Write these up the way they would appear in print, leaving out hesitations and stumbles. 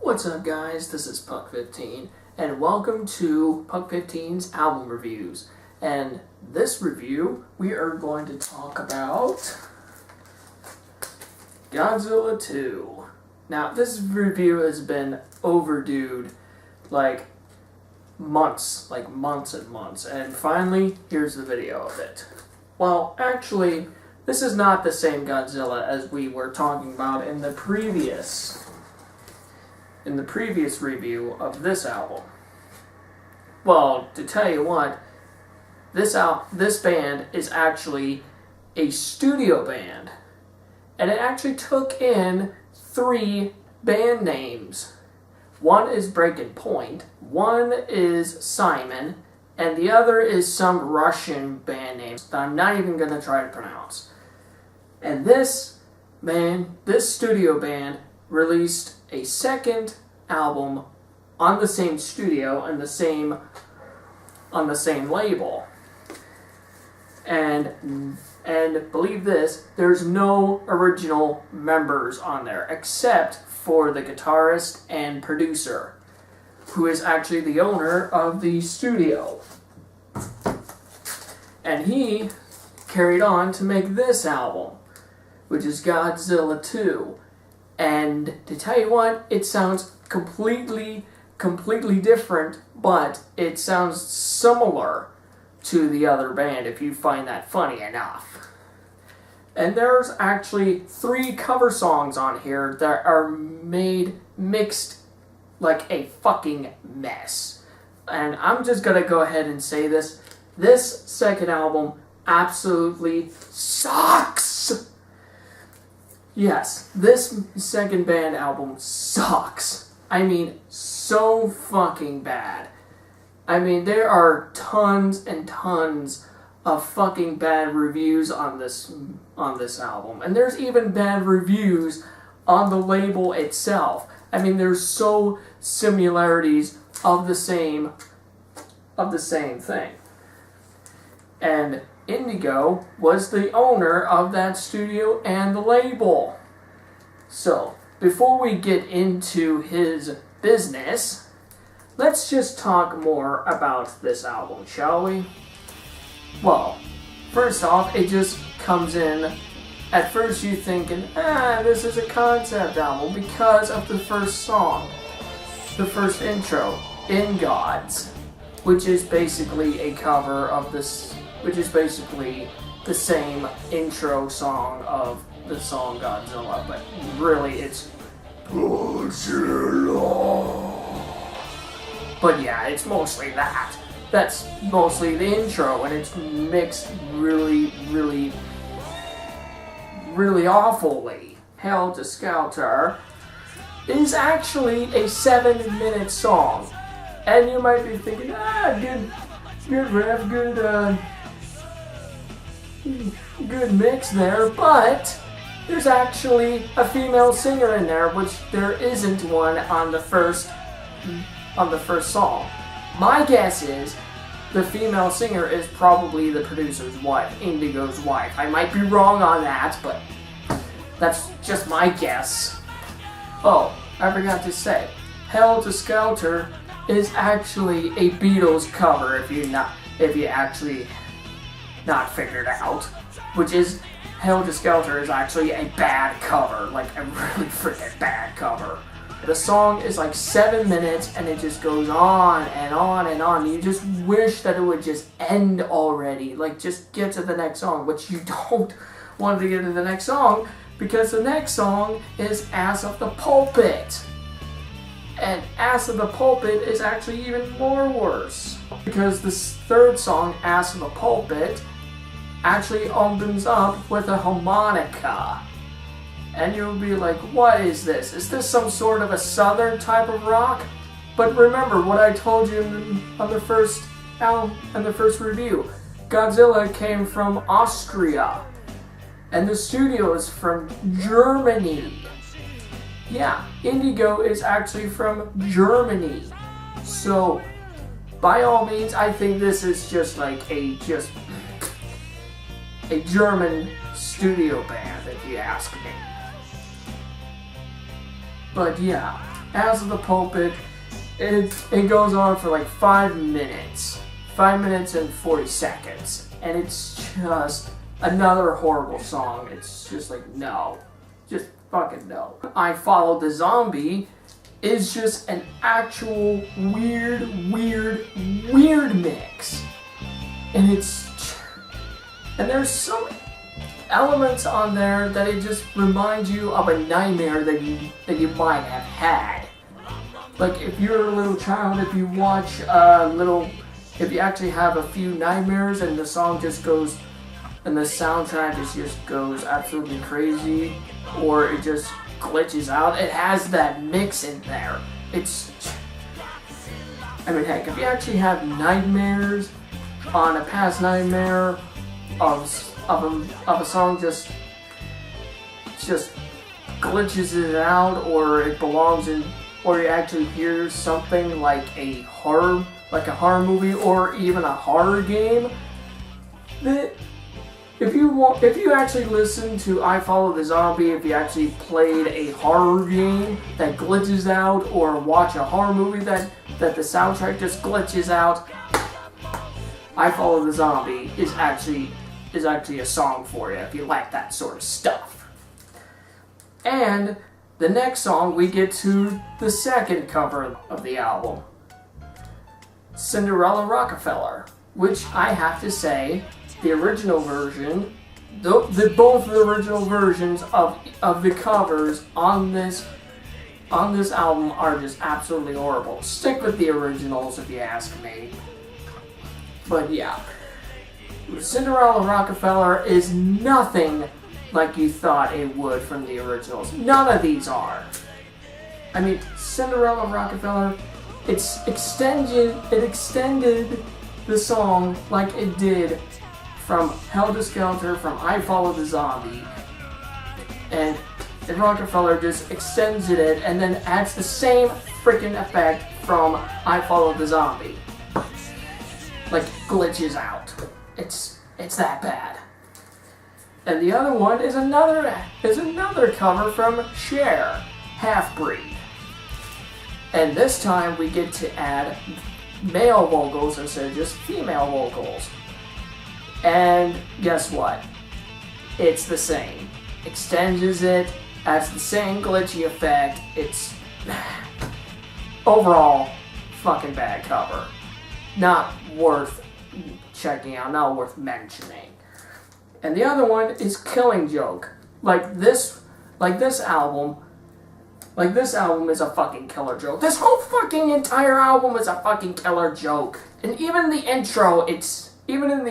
What's up guys, this is Puck15 and welcome to Puck15's album reviews. And this review we are going to talk about Godzilla 2. Now this review has been overdue like months and months, and finally here's the video of it. Well, actually this is not the same Godzilla as we were talking about in the previous review of this album. Well, to tell you what, this band is actually a studio band, and it actually took in 3 band names. One is Breaking Point, one is Simon, and the other is some Russian band name that I'm not even going to try to pronounce. And this studio band released a second album on the same studio and on the same label. And believe this, there's no original members on there except for the guitarist and producer, who is actually the owner of the studio. And he carried on to make this album, which is Godzilla 2. And to tell you what, it sounds completely different, but it sounds similar to the other band if you find that funny enough. And there's actually 3 cover songs on here that are mixed like a fucking mess. And I'm just gonna go ahead and say this second album absolutely sucks. Yes, this second band album sucks. I mean, so fucking bad. I mean, there are tons and tons of fucking bad reviews on this album. And there's even bad reviews on the label itself. I mean, there's so similarities of the same thing. And Indigo was the owner of that studio and the label. So, before we get into his business, let's just talk more about this album, shall we? Well, first off, it just comes in. At first you're thinking, this is a concept album because of the first song, the first intro, In Gods, which is basically a cover of this, which is basically the same intro song of the song Godzilla, but really it's Godzilla. But yeah, it's mostly that. That's mostly the intro, and it's mixed really awfully. Helter Skelter is actually a 7-minute song. And you might be thinking, good riff, good mix there, but there's actually a female singer in there, which there isn't one on the first song. My guess is the female singer is probably the producer's wife, Indigo's wife. I might be wrong on that, but that's just my guess. Oh, I forgot to say, Helter Skelter is actually a Beatles cover if you actually not figured out, which is Helter Skelter is actually a bad cover, like a really freaking bad cover. The song is like 7 minutes and it just goes on and on and on. You just wish that it would just end already, like just get to the next song, but you don't want to get to the next song because the next song is Ass of the Pulpit. And Ass of the Pulpit is actually even more worse, because this third song, Ass of the Pulpit, actually opens up with a harmonica. And you'll be like, what is this? Is this some sort of a southern type of rock? But remember what I told you on the first album and the first review. Godzilla came from Austria, and the studio is from Germany. Yeah, Indigo is actually from Germany. So, by all means, I think this is just like a German studio band, if you ask me. But yeah, House of the Pulpit, it goes on for like 5 minutes. 5 minutes and 40 seconds. And it's just another horrible song. It's just like, no. Just fucking no. I Follow the Zombie is just an actual weird mix. And there's some elements on there that it just reminds you of a nightmare that you might have had. Like if you're a little child, if you watch if you actually have a few nightmares and the song just goes, and the soundtrack just goes absolutely crazy, or it just glitches out, it has that mix in there. I mean, heck, if you actually have nightmares on a past nightmare of a song just glitches it out, or it belongs in, or you actually hear something like a horror movie, or even a horror game, that if you actually listen to I Follow the Zombie, if you actually played a horror game that glitches out, or watch a horror movie that the soundtrack just glitches out, I Follow the Zombie is actually a song for you if you like that sort of stuff. And the next song, we get to the second cover of the album, Cinderella Rockefeller, which I have to say, the original version, both the original versions of the covers on this album are just absolutely horrible. Stick with the originals if you ask me. But yeah, Cinderella Rockefeller is nothing like you thought it would from the originals. None of these are. I mean, Cinderella Rockefeller, it extended the song like it did from Helter Skelter, from I Follow the Zombie, and Rockefeller just extends it and then adds the same freaking effect from I Follow the Zombie. Like, glitches out. It's that bad. And the other one is another cover from Cher, Half Breed. And this time we get to add male vocals instead of just female vocals. And guess what? It's the same. Extends it, adds the same glitchy effect. It's overall fucking bad cover. Not worth checking out, not worth mentioning. And the other one is Killing Joke. This album is a fucking killer joke. This whole fucking entire album is a fucking killer joke. And even in the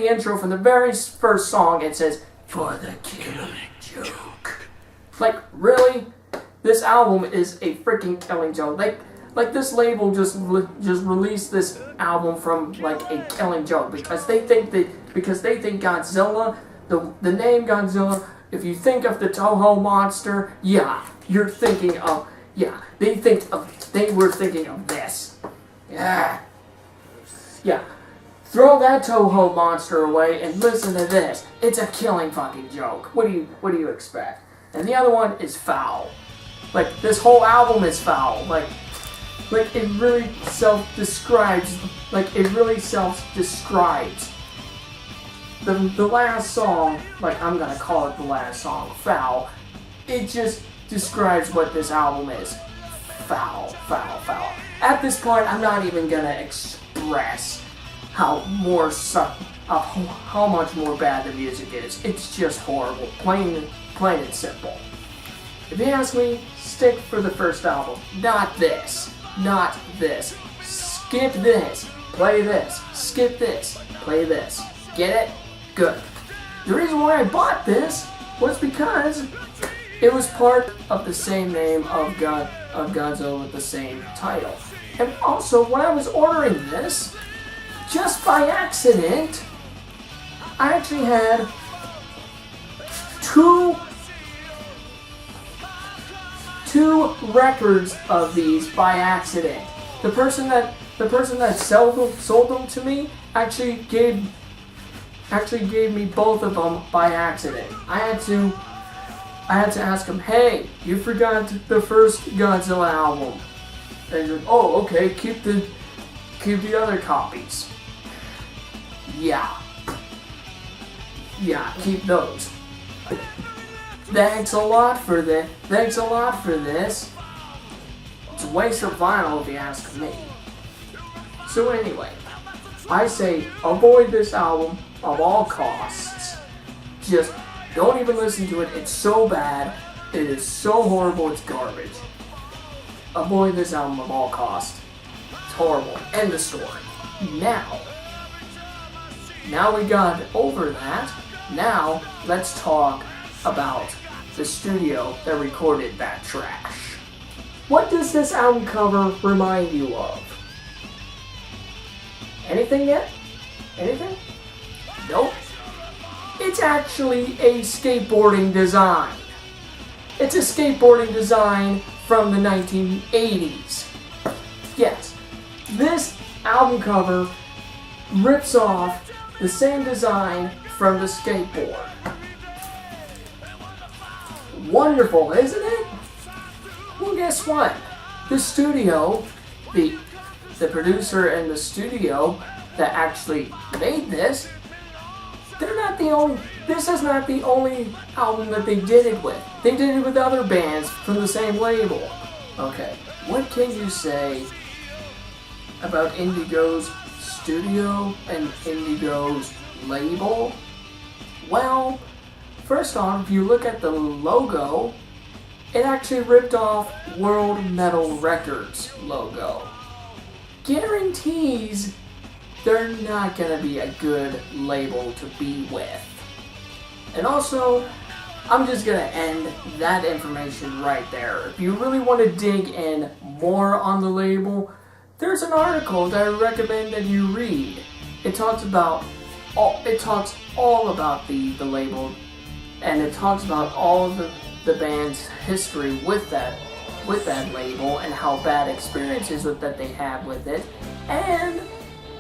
intro from the very first song, it says, "For the killing joke." Like, really? This album is a freaking killing joke. Like this label just released this album from like a killing joke because they think Godzilla, the name Godzilla, if you think of the Toho monster, yeah, you're thinking of, yeah, they were thinking of this. Yeah. Throw that Toho monster away and listen to this. It's a killing fucking joke. What do you expect? And the other one is foul. Like, this whole album is foul. Like it really self-describes. The last song, like, I'm gonna call it the last song, Foul. It just describes what this album is. Foul. At this point, I'm not even gonna express how much more bad the music is. It's just horrible, plain and simple. If you ask me, stick for the first album. Not this. Skip this. Play this. Skip this. Play this. Get it? Good. The reason why I bought this was because it was part of the same name of Godzilla with the same title. And also, when I was ordering this, just by accident, I actually had two records of these by accident. The person that sold them to me actually gave me both of them by accident. I had to ask him, "Hey, you forgot the first Godzilla album. And he's like, oh, okay, keep the other copies. Yeah, keep those. Thanks a lot for this. It's a waste of vinyl if you ask me. So anyway, I say avoid this album of all costs. Just don't even listen to it. It's so bad. It is so horrible. It's garbage. Avoid this album of all costs. It's horrible. End of story. Now we got over that. Now let's talk about the studio that recorded that trash. What does this album cover remind you of? Anything yet? Anything? Nope. It's actually a skateboarding design. It's a skateboarding design from the 1980s. Yes, this album cover rips off the same design from the skateboard. Wonderful, isn't it? Well, guess what? The studio, the producer and the studio that actually made this, this is not the only album that they did it with. They did it with other bands from the same label. Okay, what can you say about Indigo's studio and Indigo's label? Well, first off, if you look at the logo, it actually ripped off World Metal Records logo. Guarantees they're not gonna be a good label to be with. And also, I'm just gonna end that information right there. If you really want to dig in more on the label, there's an article that I recommend that you read. It talks all about the label, and it talks about all of the band's history with that label and how bad experiences that they have with it, and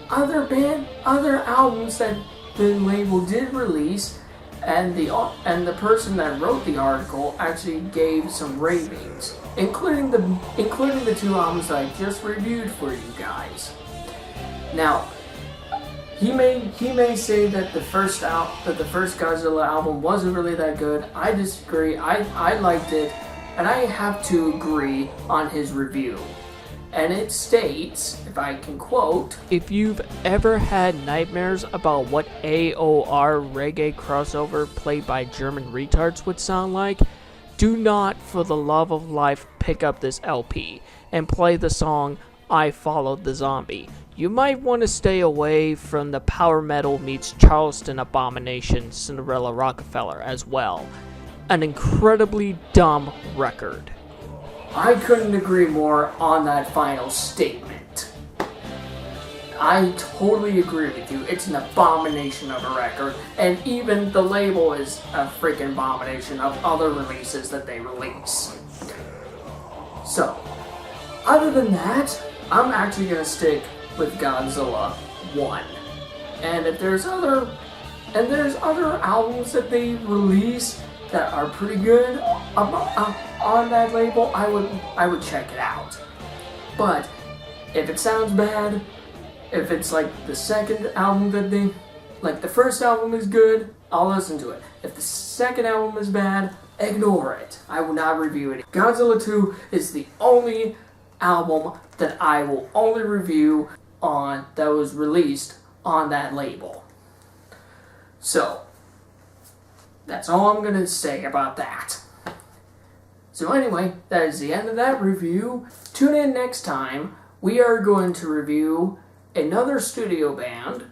other albums that the label did release, and the person that wrote the article actually gave some ratings, including the two albums that I just reviewed for you guys. Now, he may say that the first Godzilla album wasn't really that good. I disagree. I liked it, and I have to agree on his review. And it states, if I can quote, "If you've ever had nightmares about what AOR reggae crossover played by German retards would sound like, do not, for the love of life, pick up this LP and play the song I Followed the Zombie. You might want to stay away from the power metal meets Charleston abomination Cinderella Rockefeller as well. An incredibly dumb record." I couldn't agree more on that final statement. I totally agree with you. It's an abomination of a record, and even the label is a freaking abomination of other releases that they release. So, other than that, I'm actually going to stick with Godzilla 1. And if there's other albums that they release that are pretty good on that label, I would check it out. But if it sounds bad, if it's like the second album like the first album is good, I'll listen to it. If the second album is bad, ignore it. I will not review it. Godzilla 2 is the only album that I will only review on that was released on that label. So, that's all I'm going to say about that. So anyway, that is the end of that review. Tune in next time. We are going to review another studio band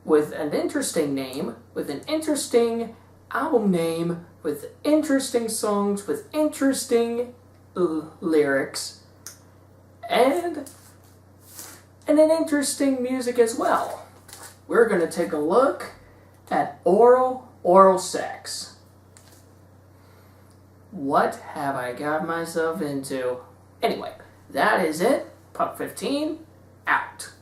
with an interesting name, with an interesting album name, with interesting songs, with interesting lyrics, and an interesting music as well. We're going to take a look at oral sex. What have I got myself into? Anyway, that is it. Puck 15, out.